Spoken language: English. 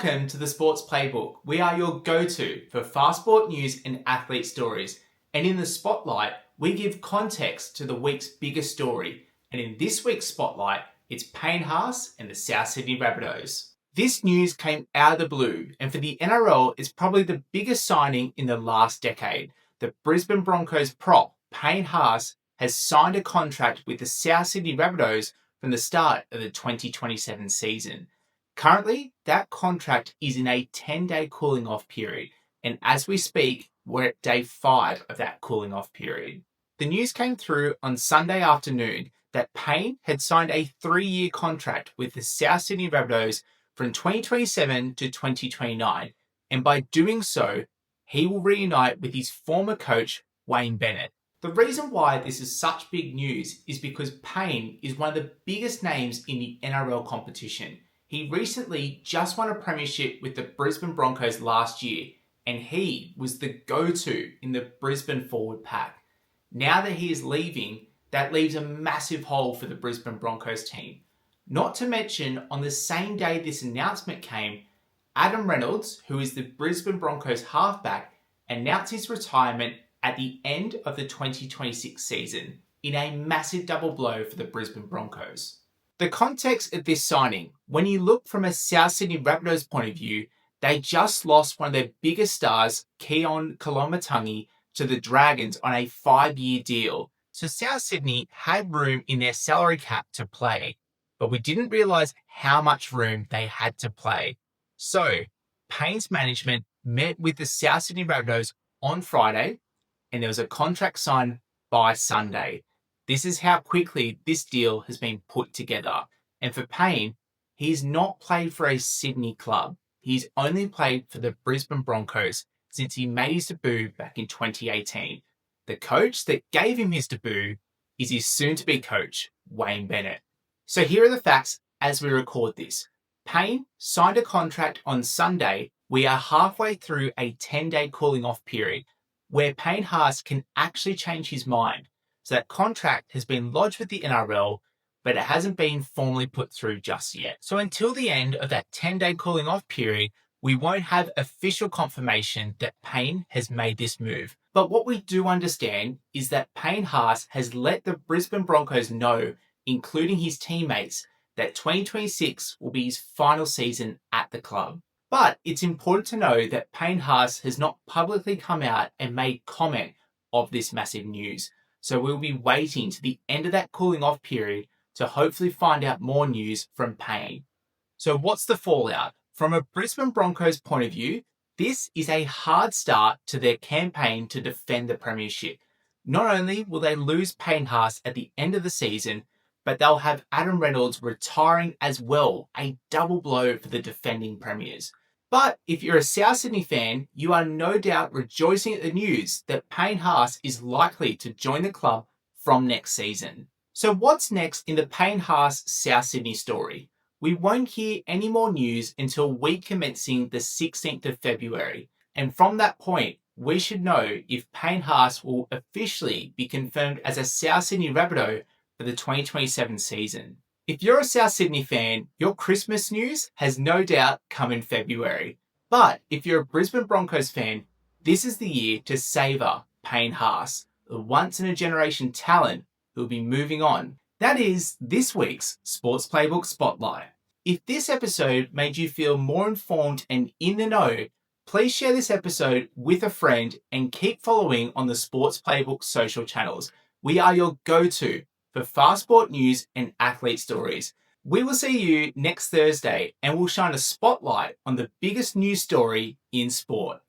Welcome to the Sports Playbook. We are your go-to for fast sport news and athlete stories. And in the Spotlight, we give context to the week's biggest story. And in this week's Spotlight, it's Payne Haas and the South Sydney Rabbitohs. This news came out of the blue, and for the NRL, it's probably the biggest signing in the last decade. The Brisbane Broncos prop, Payne Haas, has signed a contract with the South Sydney Rabbitohs from the start of the 2027 season. Currently, that contract is in a 10-day cooling off period, and as we speak, we're at day 5 of that cooling off period. The news came through on Sunday afternoon that Payne had signed a 3-year contract with the South Sydney Rabbitohs from 2027 to 2029, and by doing so, he will reunite with his former coach, Wayne Bennett. The reason why this is such big news is because Payne is one of the biggest names in the NRL competition. He recently just won a premiership with the Brisbane Broncos last year, and he was the go-to in the Brisbane forward pack. Now that he is leaving, that leaves a massive hole for the Brisbane Broncos team. Not to mention, on the same day this announcement came, Adam Reynolds, who is the Brisbane Broncos halfback, announced his retirement at the end of the 2026 season in a massive double blow for the Brisbane Broncos. The context of this signing, when you look from a South Sydney Rabbitohs point of view, they just lost one of their biggest stars, Keon Koloamatangi, to the Dragons on a 5-year deal. So South Sydney had room in their salary cap to play, but we didn't realise how much room they had to play. So Payne's management met with the South Sydney Rabbitohs on Friday, and there was a contract signed by Sunday. This is how quickly this deal has been put together. And for Payne, he's not played for a Sydney club. He's only played for the Brisbane Broncos since he made his debut back in 2018. The coach that gave him his debut is his soon-to-be coach, Wayne Bennett. So here are the facts as we record this. Payne signed a contract on Sunday. We are halfway through a 10-day cooling off period where Payne Haas can actually change his mind. So that contract has been lodged with the NRL, but it hasn't been formally put through just yet. So until the end of that 10-day cooling off period, we won't have official confirmation that Payne has made this move. But what we do understand is that Payne Haas has let the Brisbane Broncos know, including his teammates, that 2026 will be his final season at the club. But it's important to know that Payne Haas has not publicly come out and made comment of this massive news. So we'll be waiting to the end of that cooling off period to hopefully find out more news from Payne. So what's the fallout? From a Brisbane Broncos point of view, this is a hard start to their campaign to defend the premiership. Not only will they lose Payne Haas at the end of the season, but they'll have Adam Reynolds retiring as well, a double blow for the defending premiers. But if you're a South Sydney fan, you are no doubt rejoicing at the news that Payne Haas is likely to join the club from next season. So what's next in the Payne Haas South Sydney story? We won't hear any more news until week commencing the 16th of February. And from that point, we should know if Payne Haas will officially be confirmed as a South Sydney Rabbitoh for the 2027 season. If you're a South Sydney fan, your Christmas news has no doubt come in February. But if you're a Brisbane Broncos fan, this is the year to savour Payne Haas, the once-in-a-generation talent who will be moving on. That is this week's Sports Playbook Spotlight. If this episode made you feel more informed and in the know, please share this episode with a friend and keep following on the Sports Playbook social channels. We are your go-to for fast sport news and athlete stories. We will see you next Thursday and we'll shine a spotlight on the biggest news story in sport.